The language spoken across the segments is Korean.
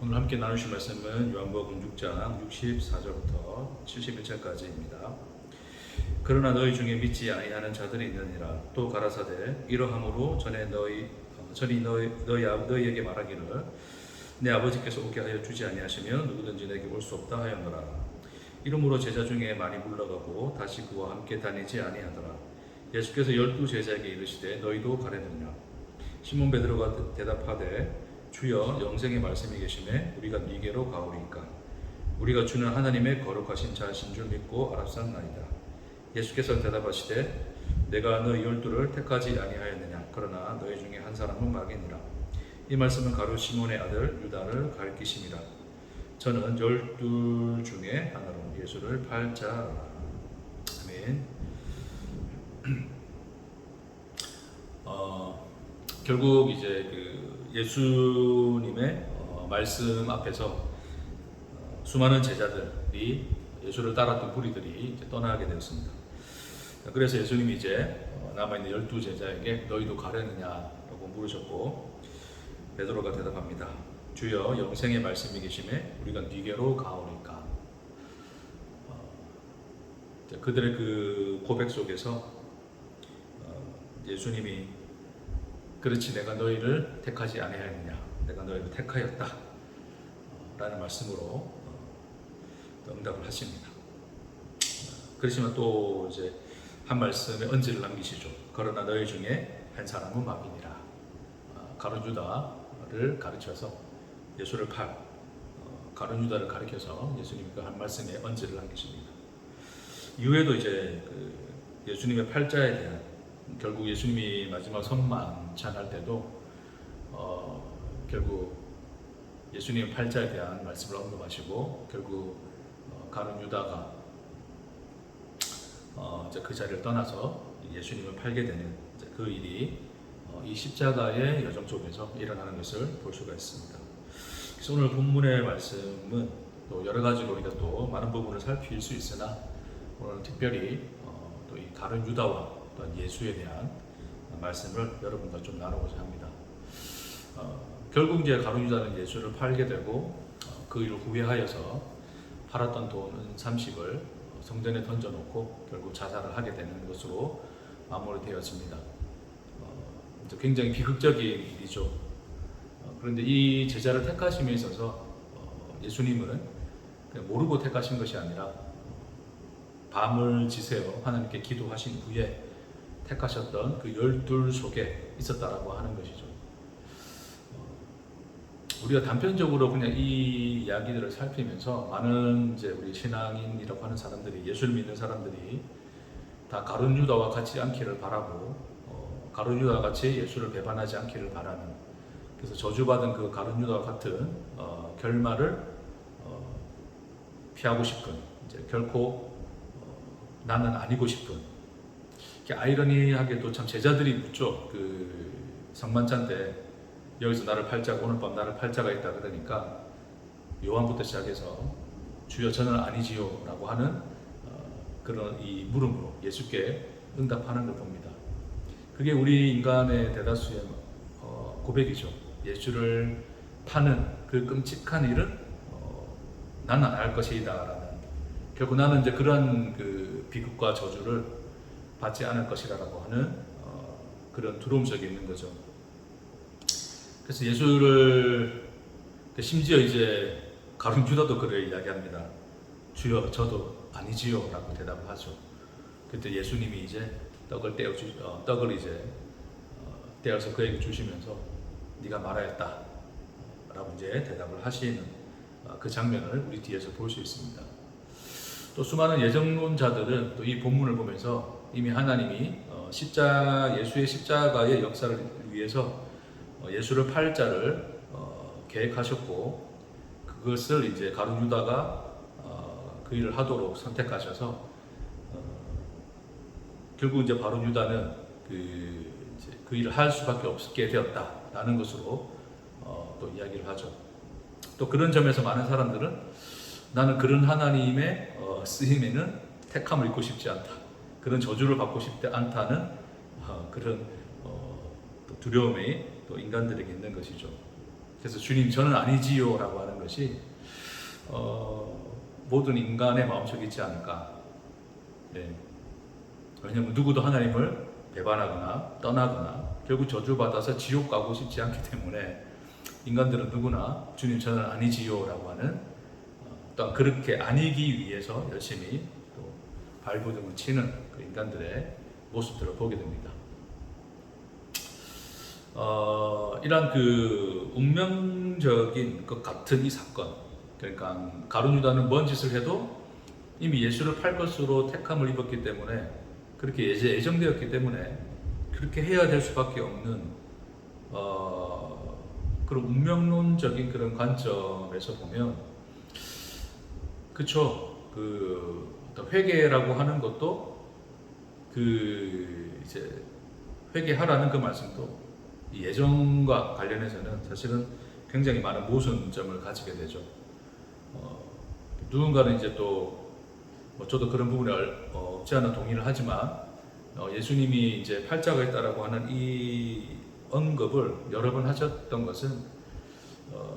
오늘 함께 나누실 말씀은 요한복음 6장 64절부터 71절까지입니다. 그러나 너희 중에 믿지 아니하는 자들이 있느니라. 또 가라사대 이러함으로 전이 너희에게 말하기를 내 아버지께서 오게 하여 주지 아니하시면 누구든지 내게 올 수 없다 하였노라. 이러므로 제자 중에 많이 물러가고 다시 그와 함께 다니지 아니하더라. 예수께서 12 제자에게 이르시되 너희도 가려느냐. 시몬 베드로가 대답하되 주여 영생의 말씀이 계심에 우리가 네게로 가오리이까. 우리가 주는 하나님의 거룩하신 자신 줄 믿고 알았사옵나이다. 예수께서 대답하시되 내가 너희 12를 택하지 아니하였느냐. 그러나 너희 중에 한 사람은 마귀니라. 이 말씀은 가룟 시몬의 아들 유다를 가리키심이라. 저는 12 중에 하나로 예수를 팔자라. 아멘. 결국 이제 예수님의 말씀 앞에서 수많은 제자들이 예수를 따랐던 무리들이 이제 떠나게 되었습니다. 그래서 예수님이 이제 남아있는 12 제자에게 너희도 가려느냐라고 물으셨고, 베드로가 대답합니다. 주여 영생의 말씀이 계심에 우리가 네게로 가오리까. 그들의 그 고백 속에서 예수님이 그렇지 내가 너희를 택하지 아니하였느냐, 내가 너희를 택하였다 라는 말씀으로 응답을 하십니다. 그렇지만 또 이제 한 말씀에 언지를 남기시죠. 그러나 너희 중에 한 사람은 마귀니라. 가룟 유다를 가르쳐서 예수를 가룟 유다를 가리켜서 예수님이 그 한 말씀에 언지를 남기십니다. 이후에도 이제 예수님의 팔자에 대한, 결국 예수님이 마지막 선만찬할 때도 결국 예수님의 팔자에 대한 말씀을 언급하시고, 결국 가룟 유다가 이제 그 자리를 떠나서 예수님을 팔게 되는 그 일이 이 십자가의 여정 속에서 일어나는 것을 볼 수가 있습니다. 그래서 오늘 본문의 말씀은 또 여러 가지로 우리가 또 많은 부분을 살필 수 있으나, 오늘 특별히 또 이 가룟 유다와 또 예수에 대한 말씀을 여러분과 좀 나누고자 합니다. 결국 이제 가룟 유다는 예수를 팔게 되고 그 일을 후회하여서 팔았던 돈 30을 성전에 던져놓고 결국 자살을 하게 되는 것으로 마무리되었습니다. 굉장히 비극적인 일이죠. 그런데 이 제자를 택하심에 있어서 예수님은 모르고 택하신 것이 아니라 밤을 지새워 하나님께 기도하신 후에 택하셨던 그 12 속에 있었다라고 하는 것이죠. 우리가 단편적으로 그냥 이 이야기들을 살피면서 많은 이제 우리 신앙인이라고 하는 사람들이, 예수를 믿는 사람들이 다 가룟 유다와 같이 않기를 바라고, 가룟 유다와 같이 예수를 배반하지 않기를 바라는, 그래서 저주받은 그 가룟 유다와 같은 결말을 피하고 싶은, 이제 결코 나는 아니고 싶은. 아이러니하게도 참 제자들이 묻죠. 그 성만찬 때 여기서 나를 팔자가, 오늘 밤 나를 팔자가 있다 그러니까 요한부터 시작해서 주여 저는 아니지요 라고 하는 그런 이 물음으로 예수께 응답하는 걸 봅니다. 그게 우리 인간의 대다수의 고백이죠. 예수를 파는 그 끔찍한 일은 나는 안 할 것이다 라는, 결국 나는 이제 그런 그 비극과 저주를 받지 않을 것이라고 하는 그런 두려움 속에 있는 거죠. 그래서 예수를, 심지어 이제 가룟 유다도 그를 이야기합니다. 주여 저도 아니지요 라고 대답을 하죠. 그때 예수님이 이제 떡을 이제 떼어서 그에게 주시면서 네가 말하였다 라고 이제 대답을 하시는 그 장면을 우리 뒤에서 볼 수 있습니다. 또 수많은 예정론자들은 또 이 본문을 보면서 이미 하나님이 예수의 십자가의 역사를 위해서 예수를 팔 자를 계획하셨고, 그것을 이제 가룟 유다가 그 일을 하도록 선택하셔서 결국 이제 가룟 유다는 그 일을 할 수밖에 없게 되었다라는 것으로 또 이야기를 하죠. 또 그런 점에서 많은 사람들은 나는 그런 하나님의 쓰임에는 택함을 입고 싶지 않다, 그런 저주를 받고 싶지 않다는 그런 두려움이 또 인간들에게 있는 것이죠. 그래서 주님 저는 아니지요 라고 하는 것이 모든 인간의 마음속에 있지 않을까. 네. 왜냐하면 누구도 하나님을 배반하거나 떠나거나 결국 저주받아서 지옥 가고 싶지 않기 때문에 인간들은 누구나 주님 저는 아니지요 라고 하는 또 그렇게 아니기 위해서 열심히 또 발버둥을 치는 그 인간들의 모습들을 보게 됩니다. 이런 그 운명적인 것 같은 이 사건, 그러니까 가룟 유다는 뭔 짓을 해도 이미 예수를 팔 것으로 택함을 입었기 때문에 그렇게 예정되었기 때문에 그렇게 해야 될 수밖에 없는 그런 운명론적인 그런 관점에서 보면 그쵸, 그 어떤 회개라고 하는 것도 그 이제 회개하라는 그 말씀도 이 예정과 관련해서는 사실은 굉장히 많은 모순점을 가지게 되죠. 누군가는 이제 또 저도 그런 부분에 없지 않아 동의를 하지만 예수님이 이제 팔자가 있다라고 하는 이 언급을 여러 번 하셨던 것은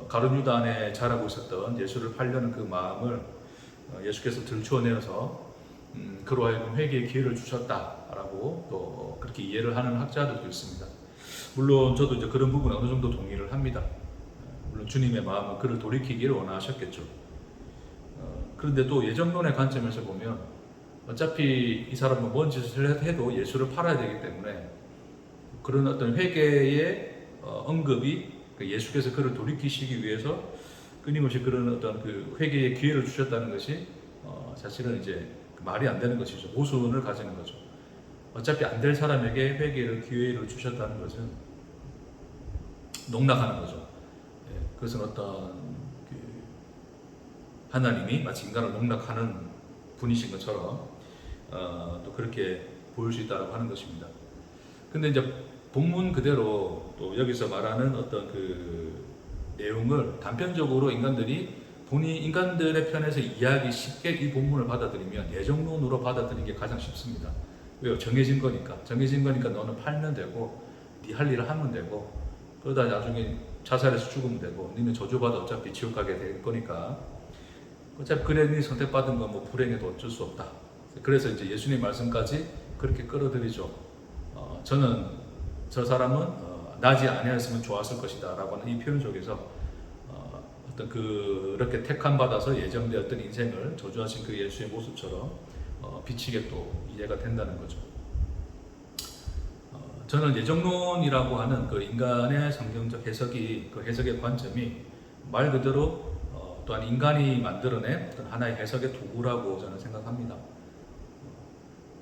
가룟 유다 안에 자라고 있었던 예수를 팔려는 그 마음을 예수께서 들추어내어서 그로 하여금 회개의 기회를 주셨다라고 또 그렇게 이해를 하는 학자들도 있습니다. 물론 저도 이제 그런 부분에 어느 정도 동의를 합니다. 물론 주님의 마음은 그를 돌이키기를 원하셨겠죠. 그런데 또 예정론의 관점에서 보면 어차피 이 사람은 뭔 짓을 해도 예수를 팔아야 되기 때문에 그런 어떤 회개의 언급이 예수께서 그를 돌이키시기 위해서 끊임없이 그런 어떤 그 회개의 기회를 주셨다는 것이 사실은 이제 말이 안 되는 것이죠. 모순을 가지는 거죠. 어차피 안 될 사람에게 회개를 기회를 주셨다는 것은 농락하는 거죠. 그것은 어떤 그 하나님이 마치 인간을 농락하는 분이신 것처럼 또 그렇게 보일 수 있다고 하는 것입니다. 근데 이제 본문 그대로 또 여기서 말하는 어떤 그 내용을 단편적으로 인간들의 편에서 이해하기 쉽게 이 본문을 받아들이면 예정론으로 받아들이는 게 가장 쉽습니다. 왜요? 정해진 거니까 너는 팔면 되고 네 할 일을 하면 되고 그러다 나중에 자살해서 죽으면 되고 너는 저주받아 어차피 지옥 가게 될 거니까 어차피 그래 네 선택받은 건 뭐 불행해도 어쩔 수 없다. 그래서 이제 예수님 말씀까지 그렇게 끌어들이죠. 저는 저 사람은 나지 아니었으면 좋았을 것이다 라고 하는 이 표현 속에서 어떤 그렇게 택함 받아서 예정되었던 인생을 저주하신 그 예수의 모습처럼 비치게 또 이해가 된다는 거죠. 저는 예정론이라고 하는 그 인간의 성경적 해석이 그 해석의 관점이 말 그대로 또한 인간이 만들어낸 어떤 하나의 해석의 도구라고 저는 생각합니다.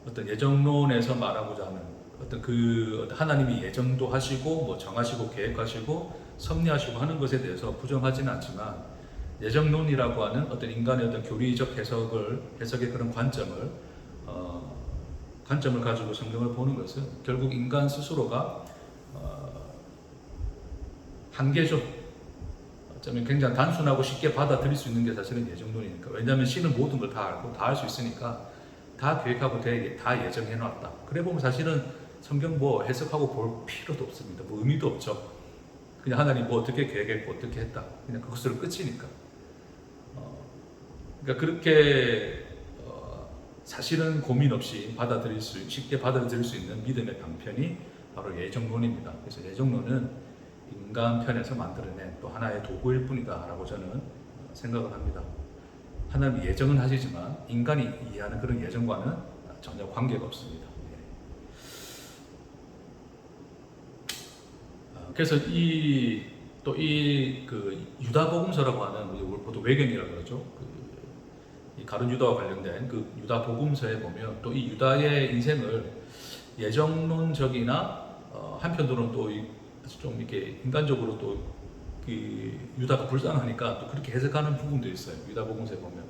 어떤 예정론에서 말하고자 하는 어떤 그 하나님이 예정도 하시고 뭐 정하시고 계획하시고 섭리하시고 하는 것에 대해서 부정하지는 않지만 예정론이라고 하는 어떤 인간의 어떤 교리적 해석의 그런 관점을 가지고 성경을 보는 것은 결국 인간 스스로가 한계죠. 어쩌면 굉장히 단순하고 쉽게 받아들일 수 있는 게 사실은 예정론이니까. 왜냐하면 신은 모든 걸 다 알고 다 할 수 있으니까 다 계획하고 다 예정해놨다. 그래 보면 사실은 성경 뭐 해석하고 볼 필요도 없습니다. 뭐 의미도 없죠. 그냥 하나님 뭐 어떻게 계획했고 어떻게 했다. 그냥 그것으로 끝이니까. 그러니까 그렇게 사실은 고민 없이 쉽게 받아들일 수 있는 믿음의 방편이 바로 예정론입니다. 그래서 예정론은 인간 편에서 만들어낸 또 하나의 도구일 뿐이다 라고 저는 생각을 합니다. 하나님이 예정은 하시지만 인간이 이해하는 그런 예정과는 전혀 관계가 없습니다. 그래서 그 유다복음서라고 하는 우리 보통 외경이라고 그러죠. 이 가룟 유다와 관련된 그 유다복음서에 보면 또 이 유다의 인생을 예정론적이나 한편으로는 또 좀 이렇게 인간적으로 또 그 유다가 불쌍하니까 또 그렇게 해석하는 부분도 있어요. 유다복음서에 보면.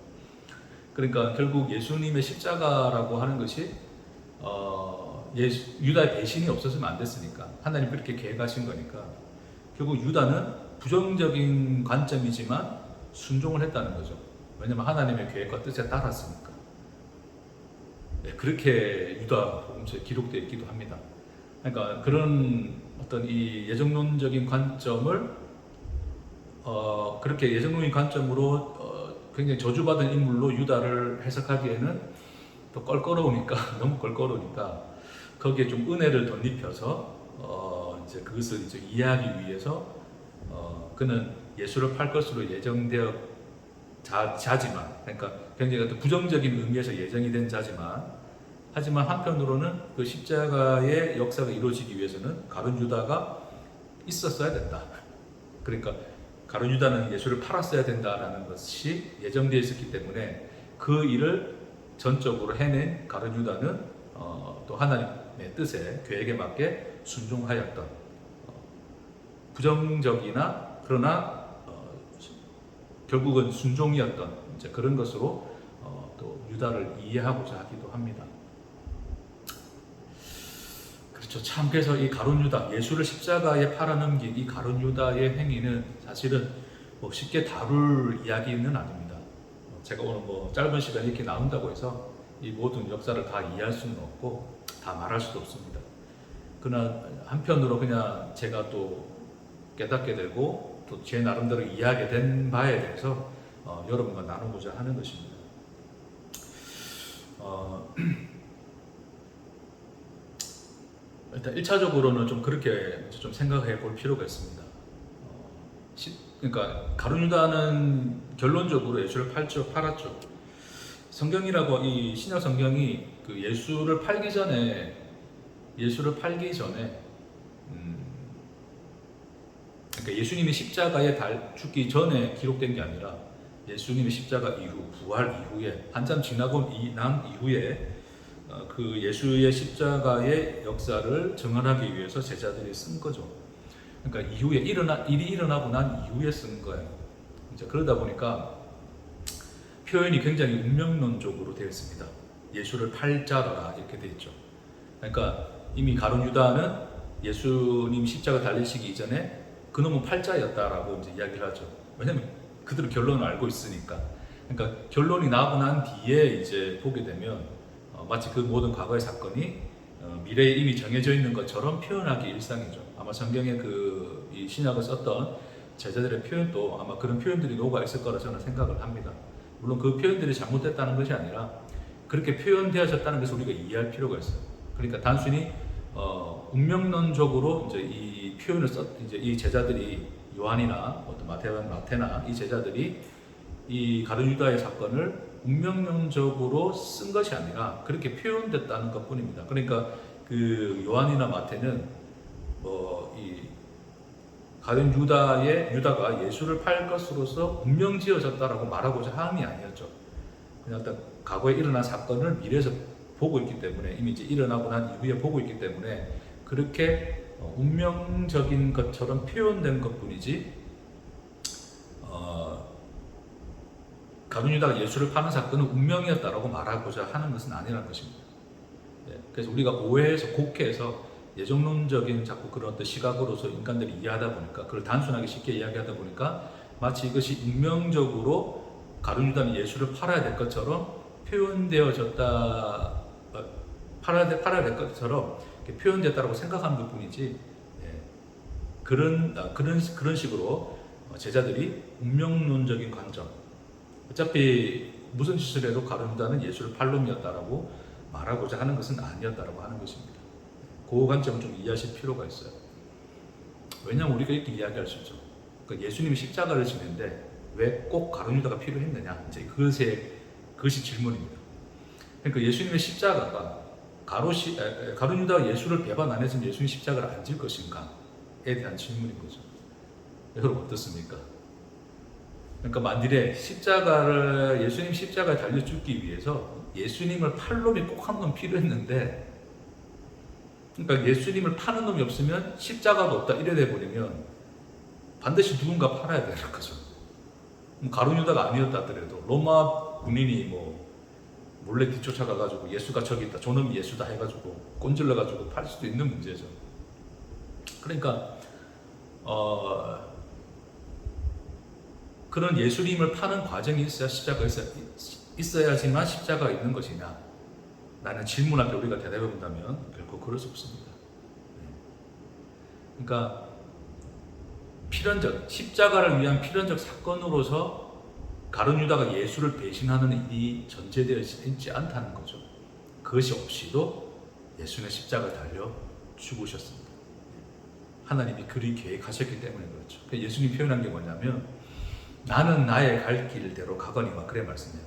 그러니까 결국 예수님의 십자가라고 하는 것이 유다의 배신이 없었으면 안 됐으니까 하나님 그렇게 계획하신 거니까 결국 유다는 부정적인 관점이지만 순종을 했다는 거죠. 왜냐하면 하나님의 계획과 뜻에 따랐으니까. 그렇게 유다복음서에 기록되어 있기도 합니다. 그러니까 그런 어떤 이 예정론적인 관점을 그렇게 예정론의 관점으로 굉장히 저주받은 인물로 유다를 해석하기에는 또 껄끄러우니까 너무 껄끄러우니까 거기에 좀 은혜를 덧입혀서 이제 그것을 이제 이해하기 위해서 그는 예수를 팔 것으로 예정되어 자지만, 그러니까 굉장히 어떤 부정적인 의미에서 예정이 된 자지만, 하지만 한편으로는 그 십자가의 역사가 이루어지기 위해서는 가룟 유다가 있었어야 된다. 그러니까 가룟 유다는 예수를 팔았어야 된다라는 것이 예정되어 있었기 때문에 그 일을 전적으로 해낸 가룟 유다는 또 하나님의 뜻에, 계획에 맞게 순종하였던, 부정적이나 그러나 결국은 순종이었던 이제 그런 것으로 또 유다를 이해하고자 하기도 합니다. 그렇죠. 참 그래서 이 가룟 유다, 예수를 십자가에 팔아넘긴 이 가룟 유다의 행위는 사실은 뭐 쉽게 다룰 이야기는 아닙니다. 제가 오늘 뭐 짧은 시간에 이렇게 나온다고 해서 이 모든 역사를 다 이해할 수는 없고 다 말할 수도 없습니다. 그러나 한편으로 그냥 제가 또 깨닫게 되고 또 제 나름대로 이해하게 된 바에 대해서 여러분과 나누고자 하는 것입니다. 일단 1차적으로는 좀 그렇게 좀 생각해 볼 필요가 있습니다. 그러니까 가룟 유다는 결론적으로 예수를 팔았죠. 성경이라고, 이 신약 성경이 그 예수를 팔기 전에 그러니까 예수님이 십자가에 죽기 전에 기록된 게 아니라 예수님이 십자가 이후, 부활 이후에 한참 지나고 난 이후에 그 예수의 십자가의 역사를 증언하기 위해서 제자들이 쓴 거죠. 그러니까 이후에 일이 일어나고 난 이후에 쓴 거예요. 이제 그러다 보니까 표현이 굉장히 운명론적으로 되어 있습니다. 예수를 팔자라 이렇게 되어 있죠. 그러니까 이미 가룟 유다는 예수님 십자가 달리시기 이전에 그놈은 팔자였다라고 이제 이야기를 하죠. 왜냐면 그들은 결론을 알고 있으니까. 그러니까 결론이 나고 난 뒤에 이제 보게 되면 마치 그 모든 과거의 사건이 미래에 이미 정해져 있는 것처럼 표현하기 일상이죠. 아마 성경에 이 신약을 썼던 제자들의 표현도 아마 그런 표현들이 녹아 있을 거라 저는 생각을 합니다. 물론 그 표현들이 잘못됐다는 것이 아니라 그렇게 표현되어졌다는 것을 우리가 이해할 필요가 있어요. 그러니까 단순히 운명론적으로 이제 이 표현을 이제 이 제자들이 요한이나 어떤 마태나 이 제자들이 이 가룟 유다의 사건을 운명론적으로 쓴 것이 아니라 그렇게 표현됐다는 것뿐입니다. 그러니까 그 요한이나 마태는 이 가룟 유다가 예수를 팔 것으로서 운명지어졌다라고 말하고자 함이 아니었죠. 그냥 어떤 과거에 일어난 사건을 미래에서 보고 있기 때문에, 이미 이제 일어나고 난 이후에 보고 있기 때문에 그렇게 운명적인 것처럼 표현된 것뿐이지 가룟 유다가 예수를 파는 사건은 운명이었다라고 말하고자 하는 것은 아니라는 것입니다. 그래서 우리가 오해해서 곡해해서 예정론적인 자꾸 그런 어떤 시각으로서 인간들이 이해하다 보니까, 그걸 단순하게 쉽게 이야기하다 보니까 마치 이것이 운명적으로 가룟 유다는 예수를 팔아야 될 것처럼 팔아야 될 것처럼 표현됐다고 생각하는 것뿐이지, 그런 식으로 제자들이 운명론적인 관점, 어차피 무슨 짓을 해도 가룟 유다는 예수를 팔 놈이었다라고 말하고자 하는 것은 아니었다라고 하는 것입니다. 그 관점을 좀 이해하실 필요가 있어요. 왜냐하면 우리가 이렇게 이야기할 수 있죠. 그러니까 예수님이 십자가를 지는데 왜 꼭 가룟 유다가 필요했느냐? 이제 그것이 질문입니다. 그러니까 예수님의 십자가가 가룟 유다가 예수를 배반 안 했으면 예수님 십자가를 안 질 것인가에 대한 질문인 거죠. 여러분 어떻습니까? 그러니까 만일에 예수님 십자가에 달려 죽기 위해서 예수님을 팔 놈이 꼭 한 놈 필요했는데, 그러니까 예수님을 파는 놈이 없으면 십자가도 없다 이래 돼버리면 반드시 누군가 팔아야 되는 거죠. 가룟 유다가 아니었다 하더라도 로마 군인이 몰래 뒤쫓아가가지고 예수가 저기 있다, 저놈이 예수다 해가지고 꼰질러가지고 팔 수도 있는 문제죠. 그러니까 그런 예수님을 파는 과정이 있어야 십자가가 있어야지만 십자가가 있는 것이냐 라는 질문 앞에 우리가 대답해 본다면 결코 그럴 수 없습니다. 그러니까 필연적 십자가를 위한 필연적 사건으로서 가룟 유다가 예수를 배신하는 일이 전제되어 있지 않다는 거죠. 그것이 없이도 예수는 십자가를 달려 죽으셨습니다. 하나님이 그리 계획하셨기 때문에 그렇죠. 예수님 표현한 게 뭐냐면 나는 나의 갈 길대로 가거니와 그래 말씀해요.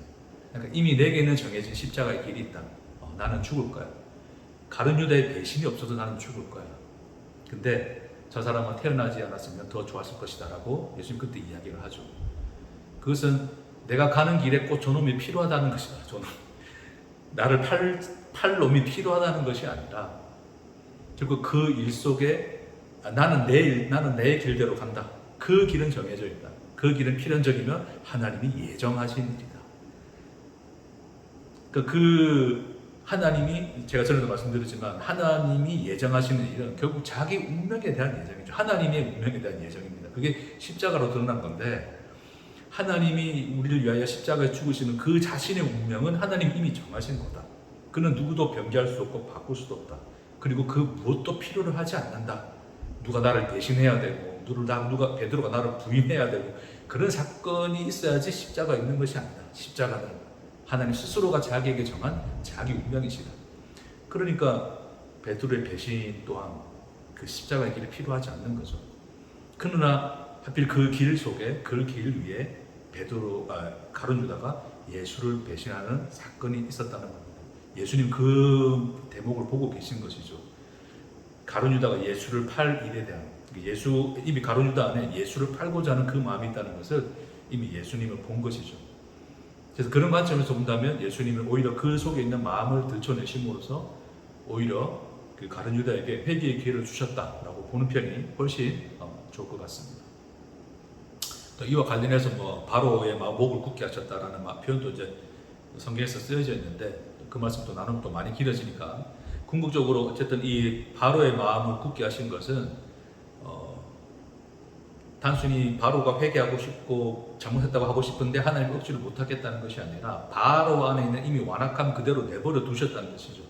그러니까 이미 내게는 정해진 십자가의 길이 있다. 나는 죽을 거야. 가룟 유다의 배신이 없어도 나는 죽을 거야. 근데 저 사람은 태어나지 않았으면 더 좋았을 것이다 라고 예수님 그때 이야기를 하죠. 그것은 내가 가는 길에 꼭 저놈이 필요하다는 것이다. 저놈. 나를 팔 놈이 필요하다는 것이 아니라 결국 그 일 속에 나는 내 길대로 간다. 그 길은 정해져 있다. 그 길은 필연적이면 하나님이 예정하신 일이다. 그 하나님이 제가 전에도 말씀드렸지만 하나님이 예정하시는 일은 결국 자기 운명에 대한 예정이죠. 하나님의 운명에 대한 예정입니다. 그게 십자가로 드러난 건데 하나님이 우리를 위하여 십자가에 죽으시는 그 자신의 운명은 하나님이 이미 정하신 거다. 그는 누구도 변개할 수 없고 바꿀 수도 없다. 그리고 그 무엇도 필요로 하지 않는다. 누가 나를 대신해야 되고 베드로가 나를 부인해야 되고 그런 사건이 있어야지 십자가가 있는 것이 아니다. 십자가는 하나님 스스로가 자기에게 정한 자기 운명이시다. 그러니까 베드로의 배신 또한 그 십자가의 길이 필요하지 않는 거죠. 그러나 하필 그 길 속에 그 길 위에 가룟 유다가 예수를 배신하는 사건이 있었다는 겁니다. 예수님 그 대목을 보고 계신 것이죠. 가룟 유다가 예수를 팔 일에 대한 이미 가룟 유다 안에 예수를 팔고자 하는 그 마음이 있다는 것을 이미 예수님을 본 것이죠. 그래서 그런 관점에서 본다면 예수님은 오히려 그 속에 있는 마음을 들춰내심으로써 오히려 그 가룟 유다에게 회개의 기회를 주셨다라고 보는 편이 훨씬 좋을 것 같습니다. 또 이와 관련해서 바로의 목을 굳게 하셨다라는 표현도 이제 성경에서 쓰여져 있는데 그 말씀도 나누면 또 많이 길어지니까 궁극적으로 어쨌든 이 바로의 마음을 굳게 하신 것은 단순히 바로가 회개하고 싶고 잘못했다고 하고 싶은데 하나님 억지를 못하겠다는 것이 아니라 바로 안에 있는 이미 완악함 그대로 내버려 두셨다는 것이죠.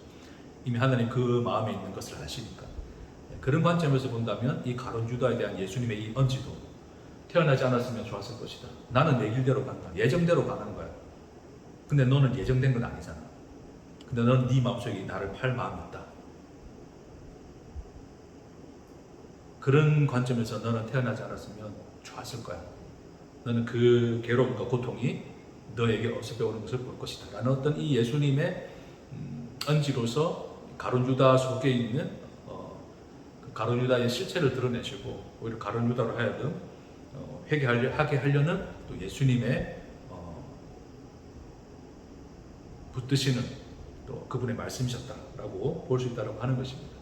이미 하나님 그 마음에 있는 것을 아시니까. 그런 관점에서 본다면 이 가룟 유다에 대한 예수님의 이 언지도 태어나지 않았으면 좋았을 것이다. 나는 내 길대로 간다. 예정대로 가는 거야. 근데 너는 예정된 건 아니잖아. 근데 너는 네 마음속에 나를 팔 마음이 있다. 그런 관점에서 너는 태어나지 않았으면 좋았을 거야. 너는 그 괴로움과 고통이 너에게 어색해오는 것을 볼 것이다. 라는 어떤 이 예수님의 언지로서 가룟 유다 속에 있는 가룟 유다의 실체를 드러내시고 오히려 가룟 유다로 하여금 회개하게 하려는 또 예수님의 붙드시는 또 그분의 말씀이셨다라고 볼 수 있다고 하는 것입니다.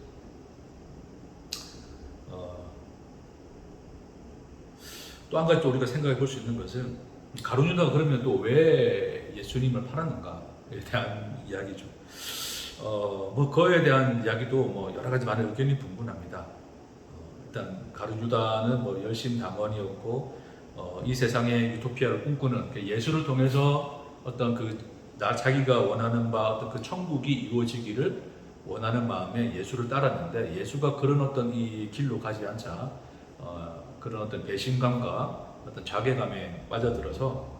또 한 가지 또 우리가 생각해 볼 수 있는 것은 가룟 유다가 그러면 또 왜 예수님을 팔았는가에 대한 이야기죠. 그거에 대한 이야기도 여러 가지 많은 의견이 분분합니다. 일단 가룟 유다는 열심당원이었고 이 세상의 유토피아를 꿈꾸는 예수를 통해서 어떤 자기가 원하는 바 어떤 그 천국이 이루어지기를 원하는 마음에 예수를 따랐는데 예수가 그런 어떤 이 길로 가지 않자 그런 어떤 배신감과 어떤 자괴감에 빠져들어서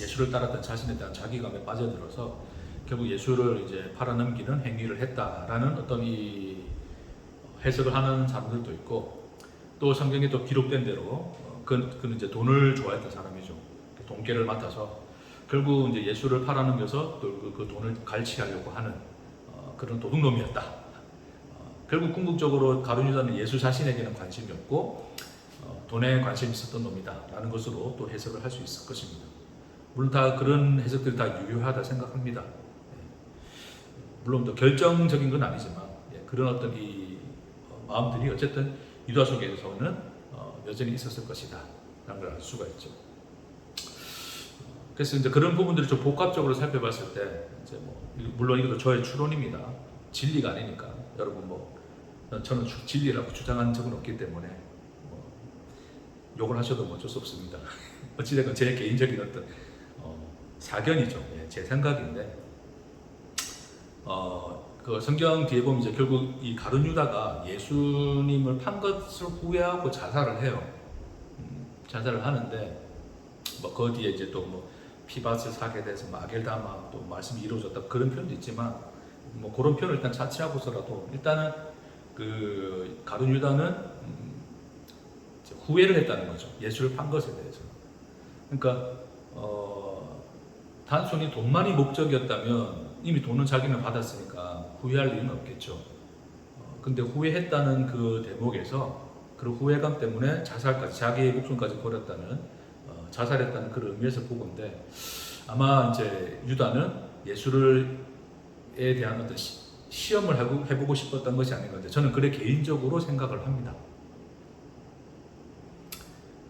예수를 따랐던 자신에 대한 자괴감에 빠져들어서 결국 예수를 이제 팔아넘기는 행위를 했다라는 어떤 이 해석을 하는 사람들도 있고 또 성경에 또 기록된 대로 그는 이제 돈을 좋아했던 사람이죠. 돈깨를 맡아서 결국 이제 예수를 팔아넘겨서 또 그 돈을 갈취하려고 하는 그런 도둑놈이었다. 결국 궁극적으로 가룟 유다는 예수 자신에게는 관심이 없고 돈에 관심이 있었던 놈이다라는 것으로 또 해석을 할 수 있을 것입니다. 물론 다 그런 해석들이 다 유효하다 생각합니다. 물론 또 결정적인 건 아니지만 그런 어떤 이 마음들이 어쨌든 유다 속에서는 여전히 있었을 것이다 라는 걸 알 수가 있죠. 그래서 이제 그런 부분들을 좀 복합적으로 살펴봤을 때 이제 물론 이것도 저의 추론입니다. 진리가 아니니까 여러분 저는 진리라고 주장한 적은 없기 때문에 욕을 하셔도 어쩔 수 없습니다. 어찌됐건 제 개인적인 어떤 사견이죠. 제 생각인데 그 성경 뒤에 보면 이제 결국 이 가룟 유다가 예수님을 판 것을 후회하고 자살을 해요. 자살을 하는데 뭐 거기에 이제 또 뭐 피바스 사게 돼서 뭐 아겔다마 또 말씀이 이루어졌다 그런 표현도 있지만 뭐 그런 표현을 일단 차치하고서라도 일단은 그 가룟 유다는 후회를 했다는 거죠. 예수를 판 것에 대해서. 그러니까 단순히 돈만이 목적이었다면 이미 돈은 자기는 받았으니까 후회할 일은 없겠죠. 근데 후회했다는 그 대목에서 그런 후회감 때문에 자살까지 자기의 목숨까지 버렸다는 자살했다는 그런 의미에서 보건데 아마 이제 유다는 예수를에 대한 어떤 시험을 해보고 싶었던 것이 아닌가 저는 그래 개인적으로 생각을 합니다.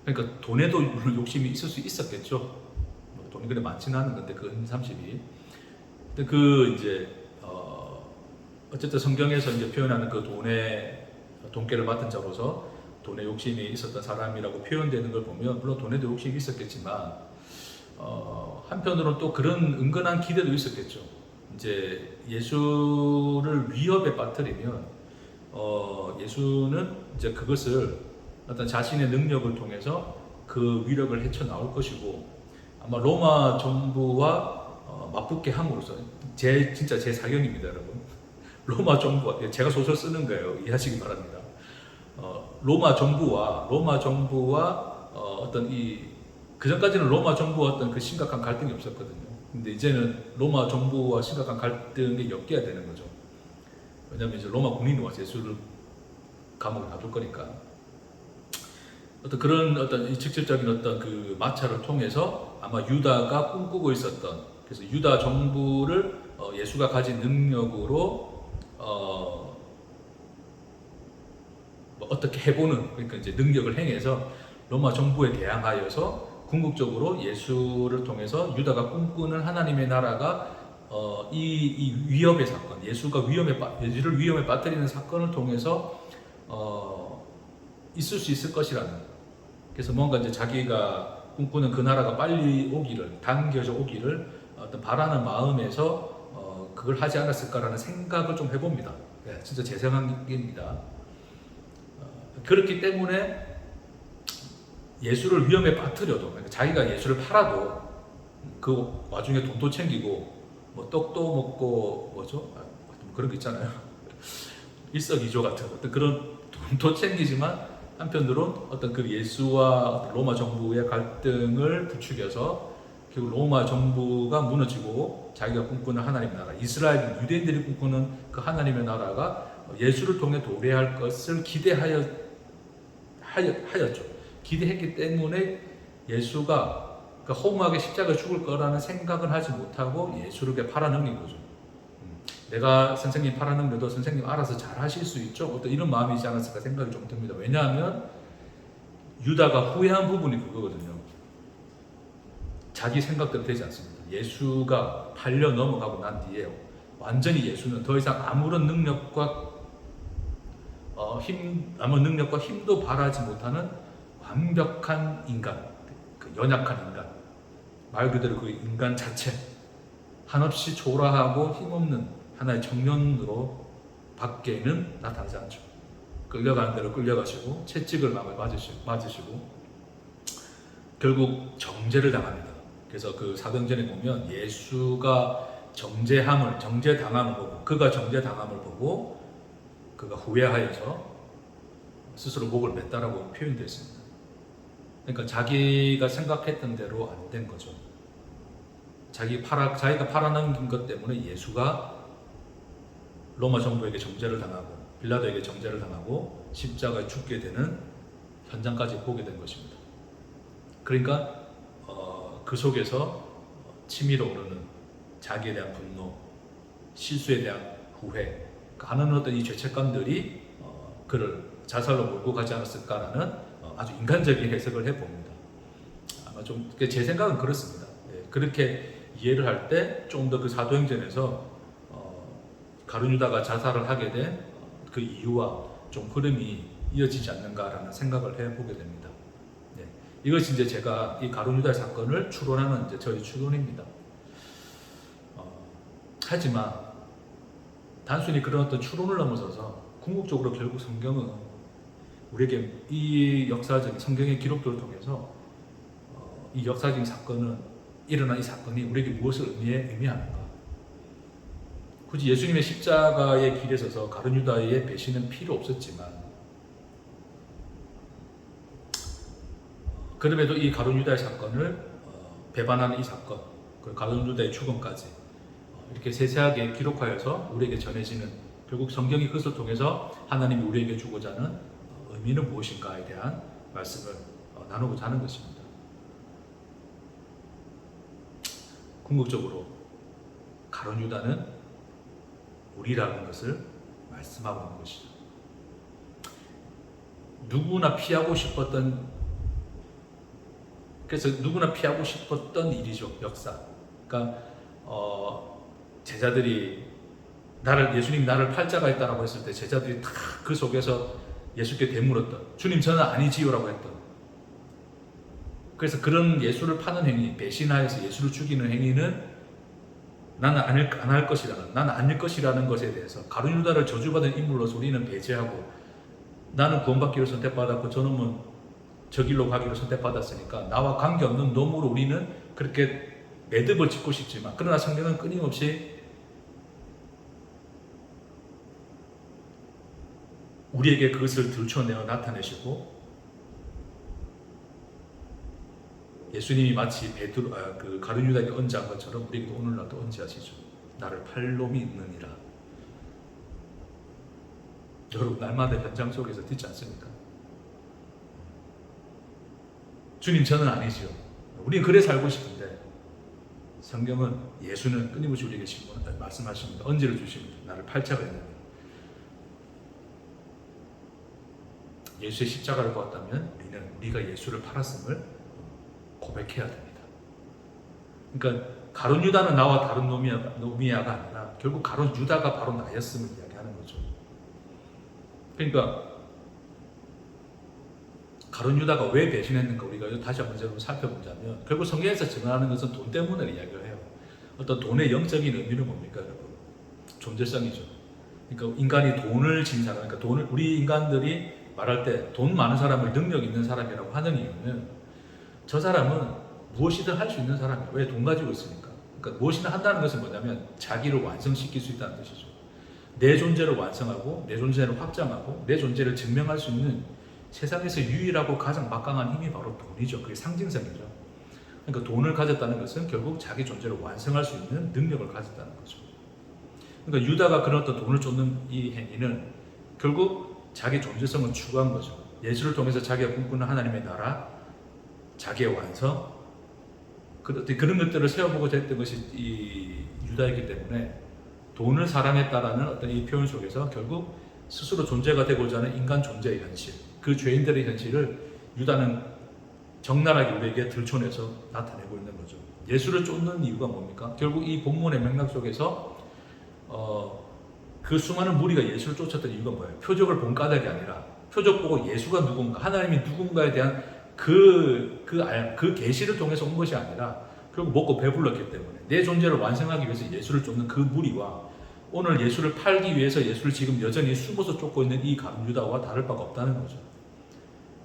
그러니까 돈에도 욕심이 있을 수 있었겠죠. 돈이 그래 많지는 않은 건데 그 30이. 근데 그 이제 어쨌든 성경에서 이제 표현하는 그 돈깨를 맡은 자로서 돈에 욕심이 있었던 사람이라고 표현되는 걸 보면 물론 돈에도 욕심이 있었겠지만 한편으로는 또 그런 은근한 기대도 있었겠죠. 이제 예수를 위협에 빠뜨리면 예수는 이제 그것을 어떤 자신의 능력을 통해서 그 위력을 헤쳐나올 것이고 아마 로마 정부와 맞붙게 함으로써 진짜 제 사견입니다, 여러분. 로마 정부와 제가 소설 쓰는 거예요. 이해하시기 바랍니다. 로마 정부와 어떤 그 전까지는 로마 정부와 어떤 그 심각한 갈등이 없었거든요. 근데 이제는 로마 정부와 심각한 갈등이 엮여야 되는 거죠. 왜냐하면 이제 로마 군인이 와서 예수를 감옥에 가둘 거니까. 어떤 그런 어떤 직접적인 어떤 그 마찰을 통해서 아마 유다가 꿈꾸고 있었던 그래서 유다 정부를 예수가 가진 능력으로 어떻게 해보는 그러니까 이제 능력을 행해서 로마 정부에 대항하여서 궁극적으로 예수를 통해서 유다가 꿈꾸는 하나님의 나라가 이 위협의 사건, 예수를 위험에 빠뜨리는 사건을 통해서 있을 수 있을 것이라는. 그래서 뭔가 이제 자기가 꿈꾸는 그 나라가 빨리 오기를 당겨져 오기를 어떤 바라는 마음에서 그걸 하지 않았을까라는 생각을 좀 해봅니다. 네, 진짜 제 생각입니다. 그렇기 때문에 예수를 위험에 빠뜨려도 그러니까 자기가 예수를 팔아도 그 와중에 돈도 챙기고 뭐 떡도 먹고 뭐죠? 그런 거 있잖아요. 일석이조 같은 어떤 그런 돈도 챙기지만 한편으로 어떤 그 예수와 로마 정부의 갈등을 부추겨서 결국 로마 정부가 무너지고 자기가 꿈꾸는 하나님의 나라, 이스라엘 유대인들이 꿈꾸는 그 하나님의 나라가 예수를 통해 도래할 것을 기대하였죠. 기대했기 때문에 예수가 그러니까 허무하게 십자가에 죽을 거라는 생각을 하지 못하고 예수를 팔아넘긴 거죠. 내가 선생님 팔아넘겨도 선생님 알아서 잘 하실 수 있죠? 어떤 이런 마음이지 않았을까 생각이 좀 듭니다. 왜냐하면 유다가 후회한 부분이 그거거든요. 자기 생각대로 되지 않습니다. 예수가 팔려 넘어가고 난 뒤에 완전히 예수는 더 이상 아무런 능력과 힘도 바라지 못하는 완벽한 인간, 그 연약한 인간, 말 그대로 그 인간 자체, 한없이 초라하고 힘없는 하나의 청년으로 밖에는 나타나지 않죠. 끌려가는 대로 끌려가시고 채찍을 맞으시고 결국 정죄를 당합니다. 그래서 그 사도행전에 보면 예수가 정죄당함을 보고 그가 정죄당함을 보고 그가 후회하여서 스스로 목을 맸다라고 표현되어 있습니다. 그러니까 자기가 생각했던 대로 안 된 거죠. 자기가 팔아넘긴 것 때문에 예수가 로마 정부에게 정죄를 당하고 빌라도에게 정죄를 당하고 십자가에 죽게 되는 현장까지 보게 된 것입니다. 그러니까 그 속에서 치밀어 오르는 자기에 대한 분노, 실수에 대한 후회, 가는 어떤 이 죄책감들이 그를 자살로 몰고 가지 않았을까라는 아주 인간적인 해석을 해봅니다. 아마 좀 제 생각은 그렇습니다. 그렇게 이해를 할 때 좀 더 그 사도행전에서 가룟 유다가 자살을 하게 된 그 이유와 좀 흐름이 이어지지 않는가라는 생각을 해보게 됩니다. 이것이 이제 제가 이 가룟 유다 사건을 추론하는 이제 저희 추론입니다. 하지만 단순히 그런 어떤 추론을 넘어서서 궁극적으로 결국 성경은 우리에게 이 역사적인 성경의 기록들을 통해서 이 역사적인 사건은 일어난 이 사건이 우리에게 무엇을 의미하는가? 굳이 예수님의 십자가의 길에 서서 가룟 유다의 배신은 필요 없었지만 그럼에도 이 가룟 유다의 사건을 배반하는 이 사건, 그 가룟 유다의 죽음까지 이렇게 세세하게 기록하여서 우리에게 전해지는 결국 성경이 그것을 통해서 하나님이 우리에게 주고자 하는 의미는 무엇인가에 대한 말씀을 나누고자 하는 것입니다. 궁극적으로 가룟 유다는 우리라는 것을 말씀하고 있는 것이죠. 누구나 피하고 싶었던 일이죠, 역사. 그러니까 제자들이 예수님 나를 팔자가 있다라고 했을 때 제자들이 다 그 속에서 예수께 되물었던, 주님 저는 아니지요라고 했던. 그래서 그런 예수를 파는 행위, 배신하여서 예수를 죽이는 행위는 나는 안 할 것이라는, 나는 아닐 것이라는 것에 대해서 가룟 유다를 저주받은 인물로서 우리는 배제하고, 나는 구원받기로 선택받았고 저놈은 저 길로 가기로 선택받았으니까 나와 관계없는 놈으로 우리는 그렇게 매듭을 짓고 싶지만, 그러나 성경은 끊임없이 우리에게 그것을 들춰내어 나타내시고, 예수님이 마치 그 가룟 유다에게 언지한 것처럼 우리에게도 오늘날도 언지하시죠. 나를 팔 놈이 있느니라. 여러분 날마다 현장 속에서 듣지 않습니까? 주님 저는 아니죠. 우리는 그래 살고 싶은데 성경은, 예수는 끊임없이 우리에게 말씀하십니다. 언지를 주십니다. 나를 팔자가 있느니라. 예수의 십자가를 보았다면 우리가 예수를 팔았음을 고백해야 됩니다. 그러니까 가룟 유다는 나와 다른 노미야가 아니라 결국 가룟 유다가 바로 나였음을 이야기하는 거죠. 그러니까 가룟 유다가 왜 배신했는가 우리가 다시 한번 좀 살펴보자면, 결국 성경에서 증언하는 것은 돈 때문에 이야기를 해요. 어떤 돈의 영적인 의미는 뭡니까 여러분? 존재성이죠. 그러니까 인간이 돈을 진 사람, 그러니까 우리 인간들이 말할 때 돈 많은 사람을 능력 있는 사람이라고 하는 이유는, 저 사람은 무엇이든 할 수 있는 사람이에요. 왜? 돈 가지고 있으니까. 그러니까 무엇이든 한다는 것은 뭐냐면 자기를 완성시킬 수 있다는 뜻이죠. 내 존재를 완성하고 내 존재를 확장하고 내 존재를 증명할 수 있는 세상에서 유일하고 가장 막강한 힘이 바로 돈이죠. 그게 상징성이죠. 그러니까 돈을 가졌다는 것은 결국 자기 존재를 완성할 수 있는 능력을 가졌다는 거죠. 그러니까 유다가 그런 어떤 돈을 쫓는 이 행위는 결국 자기 존재성을 추구한 거죠. 예수를 통해서 자기가 꿈꾸는 하나님의 나라, 자기의 완성, 그런 것들을 세워보고자 했던 것이 이 유다이기 때문에 돈을 사랑했다라는 어떤 이 표현 속에서 결국 스스로 존재가 되고자 하는 인간 존재의 현실, 그 죄인들의 현실을 유다는 적나라하게 우리에게 들춰내서 나타내고 있는 거죠. 예수를 쫓는 이유가 뭡니까? 결국 이 본문의 맥락 속에서 그 수많은 무리가 예수를 쫓았던 이유가 뭐예요? 표적을 본 까닭이 아니라 표적 보고 예수가 누군가, 하나님이 누군가에 대한 그 계시를 통해서 온 것이 아니라 결국 먹고 배불렀기 때문에 내 존재를 완성하기 위해서 예수를 쫓는 그 무리와 오늘 예수를 팔기 위해서 예수를 지금 여전히 숨어서 쫓고 있는 이 가룟 유다와 다를 바가 없다는 거죠.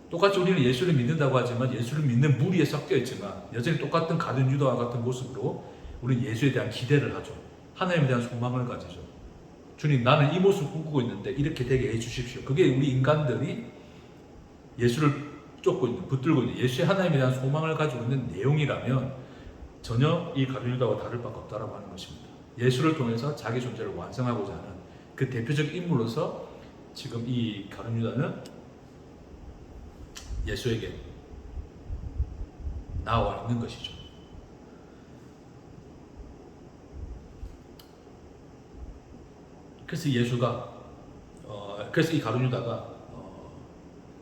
똑같이 우리는 예수를 믿는다고 하지만 예수를 믿는 무리에 섞여 있지만 여전히 똑같은 가룟 유다와 같은 모습으로 우리는 예수에 대한 기대를 하죠. 하나님에 대한 소망을 가지죠. 주님, 나는 이 모습을 꿈꾸고 있는데 이렇게 되게 해주십시오. 그게 우리 인간들이 예수를 쫓고 있는, 붙들고 있는 예수의 하나님에 대한 소망을 가지고 있는 내용이라면 전혀 이 가룟 유다와 다를 바가 없다라고 하는 것입니다. 예수를 통해서 자기 존재를 완성하고자 하는 그 대표적 인물로서 지금 이 가룟 유다는 예수에게 나와 있는 것이죠. 그래서 그래서 이 가룟 유다가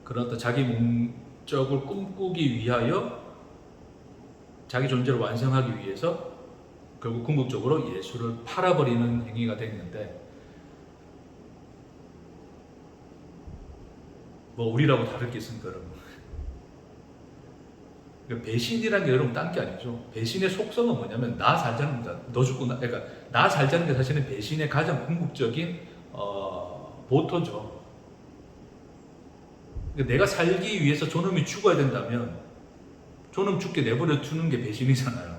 그런 어떤 자기 목적을 꿈꾸기 위하여 자기 존재를 완성하기 위해서 결국 궁극적으로 예수를 팔아버리는 행위가 됐는데, 뭐 우리라고 다를 게 있습니까 여러분? 배신이라는 게 여러분 딴 게 아니죠. 배신의 속성은 뭐냐면 나 살자는 거다. 너 죽고 그러니까 나 살자는 게 사실은 배신의 가장 궁극적인 모토죠. 그러니까 내가 살기 위해서 저놈이 죽어야 된다면 저놈 죽게 내버려 두는 게 배신이잖아요.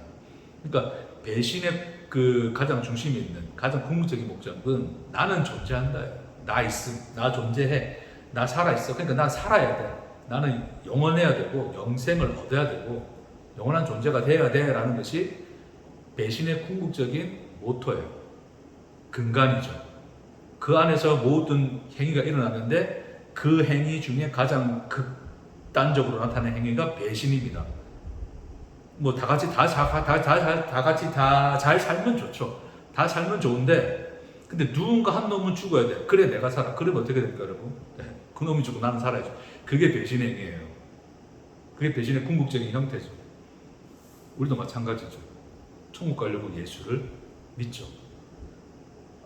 그러니까 배신의 그 가장 중심에 있는 가장 궁극적인 목적은 나는 존재한다예요. 나 있음, 나 존재해, 나 살아있어. 그러니까 난 살아야 돼. 나는 영원해야 되고 영생을 얻어야 되고 영원한 존재가 돼야 돼라는 것이 배신의 궁극적인 모토예요. 근간이죠. 그 안에서 모든 행위가 일어나는데 그 행위 중에 가장 극단적으로 나타나는 행위가 배신입니다. 뭐 다 같이 다 같이 다 잘 살면 좋죠. 다 살면 좋은데 근데 누군가 한 놈은 죽어야 돼. 그래 내가 살아. 그러면 어떻게 될까 여러분? 네. 그 놈이 죽고 나는 살아야죠. 그게 배신의 행위예요. 그게 배신의 궁극적인 형태죠. 우리도 마찬가지죠. 천국 가려고 예수를 믿죠.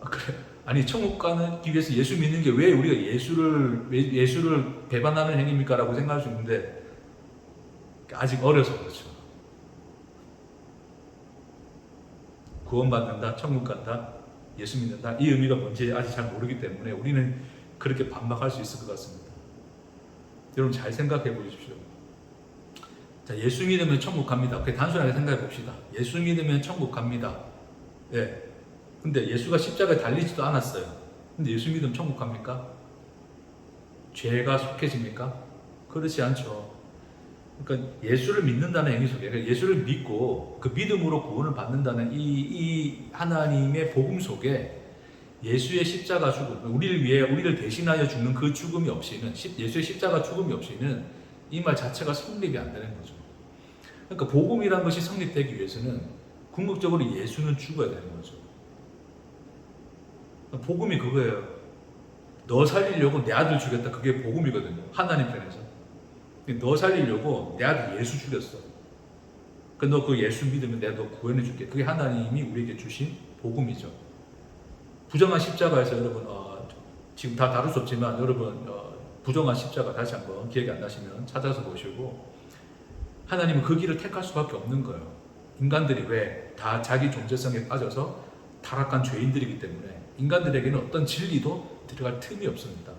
아, 그래. 아니 천국 가기 위해서 예수 믿는 게 왜 우리가 예수를 배반하는 행위입니까? 라고 생각할 수 있는데 아직 어려서 그렇죠. 구원받는다, 천국 간다, 예수 믿는다 이 의미가 뭔지 아직 잘 모르기 때문에 우리는 그렇게 반박할 수 있을 것 같습니다. 여러분 잘 생각해 보십시오. 자, 예수 믿으면 천국 갑니다. 그냥 단순하게 생각해 봅시다. 예수 믿으면 천국 갑니다. 예. 근데 예수가 십자가에 달리지도 않았어요. 근데 예수 믿으면 천국 갑니까? 죄가 속해집니까? 그렇지 않죠. 그러니까 예수를 믿는다는 행위 속에 그러니까 예수를 믿고 그 믿음으로 구원을 받는다는 이 하나님의 복음 속에 예수의 십자가 죽음, 우리를 위해 우리를 대신하여 죽는 그 죽음이 없이는 예수의 십자가 죽음이 없이는 이 말 자체가 성립이 안 되는 거죠. 그러니까 복음이란 것이 성립되기 위해서는 궁극적으로 예수는 죽어야 되는 거죠. 복음이 그거예요. 너 살리려고 내 아들 죽였다. 그게 복음이거든요. 하나님 편에서. 너 살리려고 내 아들 예수 죽였어. 너 그 예수 믿으면 내가 너 구원해 줄게. 그게 하나님이 우리에게 주신 복음이죠. 부정한 십자가에서 여러분 지금 다 다룰 수 없지만 여러분 부정한 십자가 다시 한번 기억이 안 나시면 찾아서 보시고 하나님은 그 길을 택할 수밖에 없는 거예요. 인간들이 왜 다 자기 존재성에 빠져서 타락한 죄인들이기 때문에 인간들에게는 어떤 진리도 들어갈 틈이 없습니다.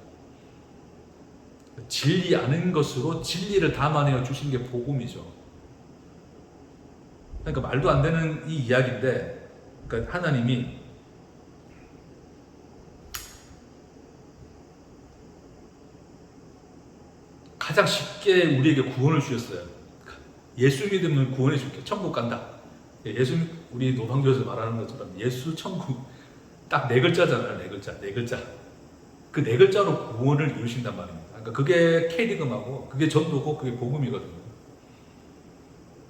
진리 아는 것으로 진리를 담아내어 주신 게 복음이죠. 그러니까 말도 안 되는 이 이야기인데, 그러니까 하나님이 가장 쉽게 우리에게 구원을 주셨어요. 예수 믿으면 구원해 줄게. 천국 간다. 우리 노방교에서 말하는 것처럼 예수 천국 딱 네 글자잖아요. 네 글자. 그 네 글자로 구원을 이루신단 말입니다. 그러니까 그게 캐리금하고 그게 전도고 그게 복음이거든요.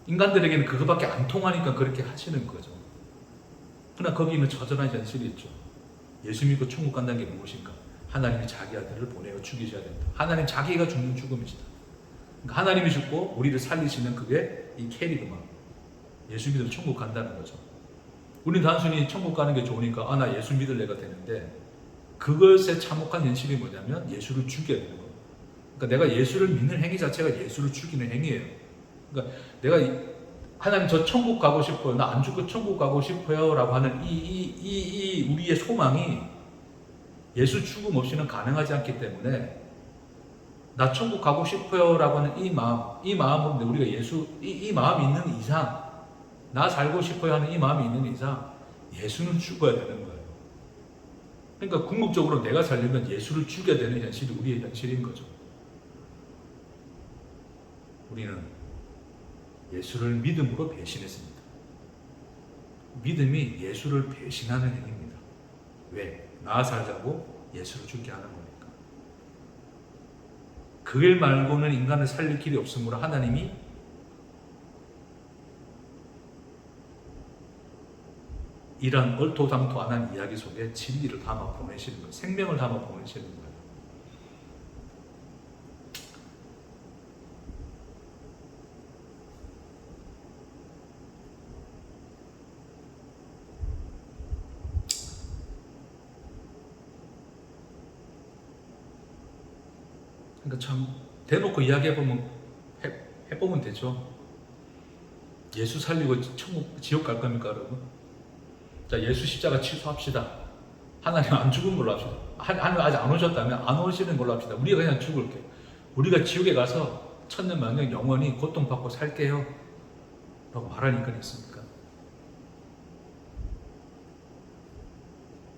인간들에게는 그거밖에 안 통하니까 그렇게 하시는 거죠. 그러나 거기는 처절한 현실이 있죠. 예수 믿고 천국 간다는 게 무엇인가? 하나님이 자기 아들을 보내어 죽이셔야 된다. 하나님 자기가 죽는 죽음이시다. 그러니까 하나님이 죽고 우리를 살리시는 그게 이 캐리그만. 예수 믿으면 천국 간다는 거죠. 우리는 단순히 천국 가는 게 좋으니까 나 예수 믿을래가 되는데 그것의 참혹한 현실이 뭐냐면 예수를 죽여야 되는 거예요. 그러니까 내가 예수를 믿는 행위 자체가 예수를 죽이는 행위예요. 그러니까 내가 하나님 저 천국 가고 싶어요. 나 안 죽고 천국 가고 싶어요. 라고 하는 이 우리의 소망이 예수 죽음 없이는 가능하지 않기 때문에 나 천국 가고 싶어요. 라고 하는 이 마음으로 우리가 이 마음이 있는 이상 나 살고 싶어요 하는 이 마음이 있는 이상 예수는 죽어야 되는 거예요. 그러니까 궁극적으로 내가 살려면 예수를 죽여야 되는 현실이 우리의 현실인 거죠. 우리는 예수를 믿음으로 배신했습니다. 믿음이 예수를 배신하는 행위입니다. 왜? 나 살자고 예수를 죽게 하는 거니까. 그 길 말고는 인간을 살릴 길이 없으므로 하나님이 이런 얼토당토 안 한 이야기 속에 진리를 담아 보내시는 거예요. 생명을 담아 보내시는 거예요. 그러니까 참 대놓고 이야기해보면 해보면 되죠. 예수 살리고 지옥 갈 겁니까 여러분? 자, 예수 십자가 취소합시다. 하나님 안 죽은 걸로 합시다. 하나님 아직 안 오셨다면 안 오시는 걸로 합시다. 우리가 그냥 죽을게. 우리가 지옥에 가서 천년만년 영원히 고통받고 살게요 라고 말할 인간이 있습니까?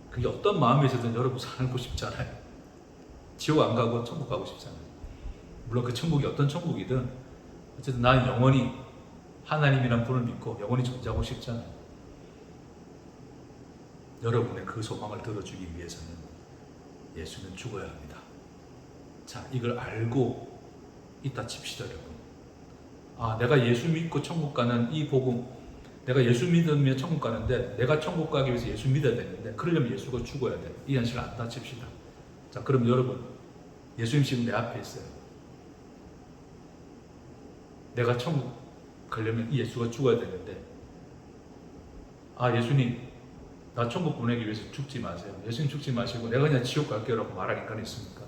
그게 어떤 마음에서든 여러분 살고 싶잖아요. 지옥 안 가고 천국 가고 싶잖아요. 물론 그 천국이 어떤 천국이든 어쨌든 나는 영원히 하나님이란 분을 믿고 영원히 존재하고 싶잖아요. 여러분의 그 소망을 들어주기 위해서는 예수는 죽어야 합니다. 자, 이걸 알고 있다 칩시다, 여러분. 아, 내가 예수 믿고 천국 가는 이 복음, 내가 예수 믿으면 천국 가는데 내가 천국 가기 위해서 예수 믿어야 되는데 그러려면 예수가 죽어야 돼. 이 현실을 안다 칩시다. 자, 그럼 여러분, 예수님 지금 내 앞에 있어요. 내가 천국 가려면 이 예수가 죽어야 되는데, 아, 예수님, 나 천국 보내기 위해서 죽지 마세요. 예수님 죽지 마시고 내가 그냥 지옥 갈게요 라고 말할 인간이 있습니까?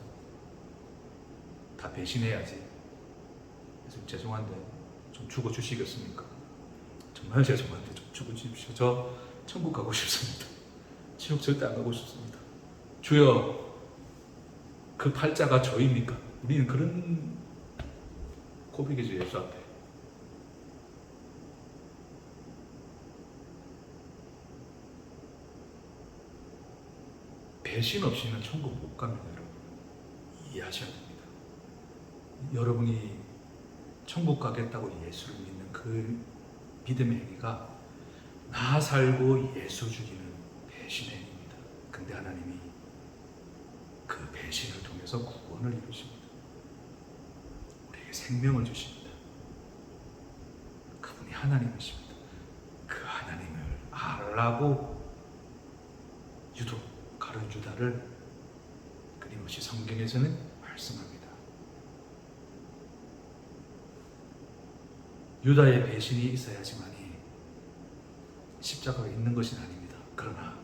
다 배신해야지. 예수님 죄송한데 좀 죽어주시겠습니까? 정말 죄송한데 좀 죽어주십시오. 저 천국 가고 싶습니다. 지옥 절대 안 가고 싶습니다. 주여, 그 팔자가 저입니까? 우리는 그런 고백이죠, 예수 앞에. 배신 없이는 천국 못 갑니다, 여러분. 이해하셔야 됩니다. 여러분이 천국 가겠다고 예수를 믿는 그 믿음의 행위가 나 살고 예수 죽이는 배신의 행위입니다. 근데 하나님이 그 배신을 통해서 구원을 이루십니다. 우리에게 생명을 주십니다. 그분이 하나님이십니다. 그 하나님을 알라고 유독 가룟 유다를 끊임없이 성경에서는 말씀합니다. 유다의 배신이 있어야지만이 십자가가 있는 것이 아닙니다. 그러나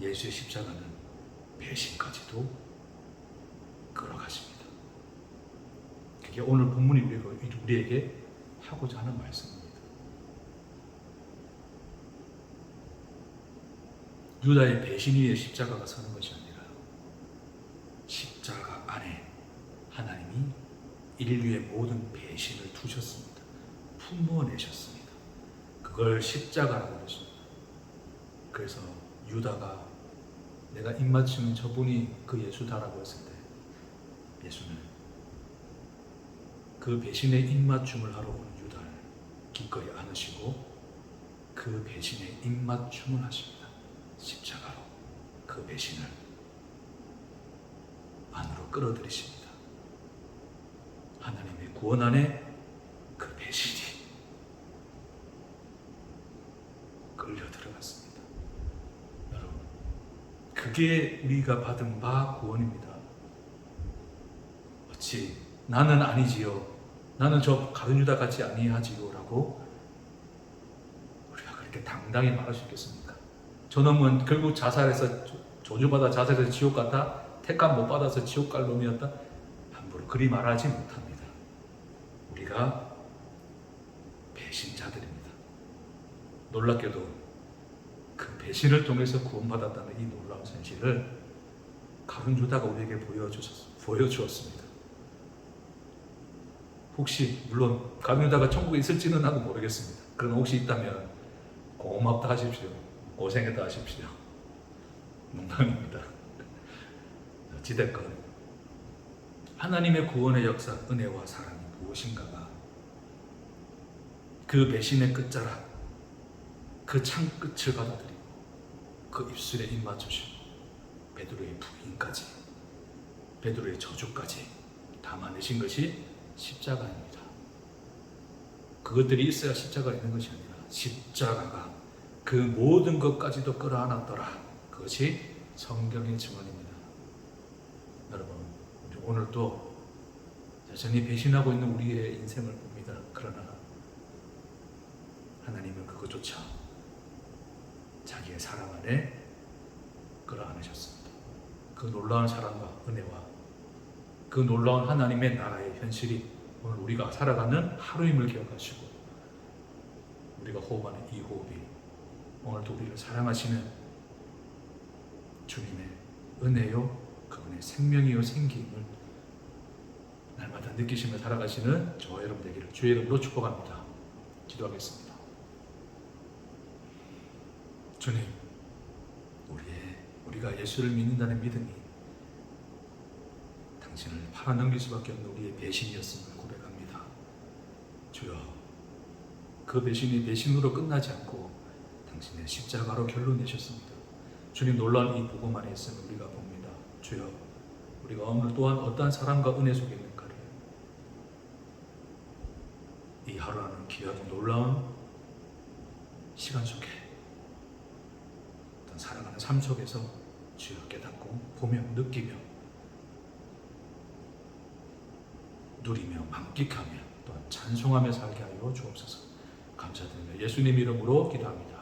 예수의 십자가는 배신까지도 끌어가십니다. 그게 오늘 본문이 우리에게 하고자 하는 말씀입니다. 유다의 배신 위에 십자가가 서는 것이 아니라 십자가 안에 하나님이 인류의 모든 배신을 두셨습니다. 품어내셨습니다. 그걸 십자가라고 그랬습니다. 그래서 유다가 내가 입맞추는 저분이 그 예수다라고 했을 때 예수는 그 배신의 입맞춤을 하러 온 유다를 기꺼이 안으시고 그 배신의 입맞춤을 하십니다. 십자가로 그 배신을 안으로 끌어들이십니다. 하나님의 구원 안에 그 배신이 끌려 들어갔습니다. 여러분, 그게 우리가 받은 바 구원입니다. 어찌 나는 아니지요, 나는 저 가룟 유다 같이 아니하지요 라고 우리가 그렇게 당당히 말할 수 있겠습니까? 저놈은 결국 자살해서 저주받아 자살해서 지옥 갔다, 택감 못 받아서 지옥 갈 놈이었다, 함부로 그리 말하지 못합니다. 우리가 배신자들입니다. 놀랍게도 그 배신을 통해서 구원받았다는 이 놀라운 사실을 가룟 유다가 우리에게 보여주었습니다. 혹시 물론 가룟 유다가 천국에 있을지는 나도 모르겠습니다. 그러나 혹시 있다면 고맙다 하십시오. 고생했다 하십시오. 농담입니다. 어찌됐건 하나님의 구원의 역사, 은혜와 사랑이 무엇인가가 그 배신의 끝자락, 그 창끝을 받아들이고 그 입술에 입맞추시고 베드로의 부인까지, 베드로의 저주까지 담아내신 것이 십자가입니다. 그것들이 있어야 십자가가 있는 것이 아니라 십자가가 그 모든 것까지도 끌어안았더라. 그것이 성경의 증언입니다. 여러분, 우리 오늘도 여전히 배신하고 있는 우리의 인생을 봅니다. 그러나 하나님은 그것조차 자기의 사랑 안에 끌어안으셨습니다. 그 놀라운 사랑과 은혜와 그 놀라운 하나님의 나라의 현실이 오늘 우리가 살아가는 하루임을 기억하시고 우리가 호흡하는 이 호흡이 오늘도 우리를 사랑하시는 주님의 은혜요, 그분의 안에 생명이요 생기임을 날마다 느끼시며 살아가시는 저와 여러분 되기를 주의 이름으로 축복합니다. 기도하겠습니다. 주님, 우리가 예수를 믿는다는 믿음이 당신을 팔아넘길 수밖에 없는 우리의 배신이었음을 고백합니다. 주여, 그 배신이 배신으로 끝나지 않고 당신의 십자가로 결론 내셨습니다. 주님, 놀라운 이 복음 안에 있음을 우리가 봅니다. 주여, 우리가 오늘 또한 어떠한 사랑과 은혜 속에 있는가를 이 하루라는 귀하고 놀라운 시간 속에 어떤 살아가는 삶 속에서 주여 깨닫고 보며 느끼며 누리며 만끽하며 또한 찬송하며 살게 하여 주옵소서. 감사드리며 예수님 이름으로 기도합니다.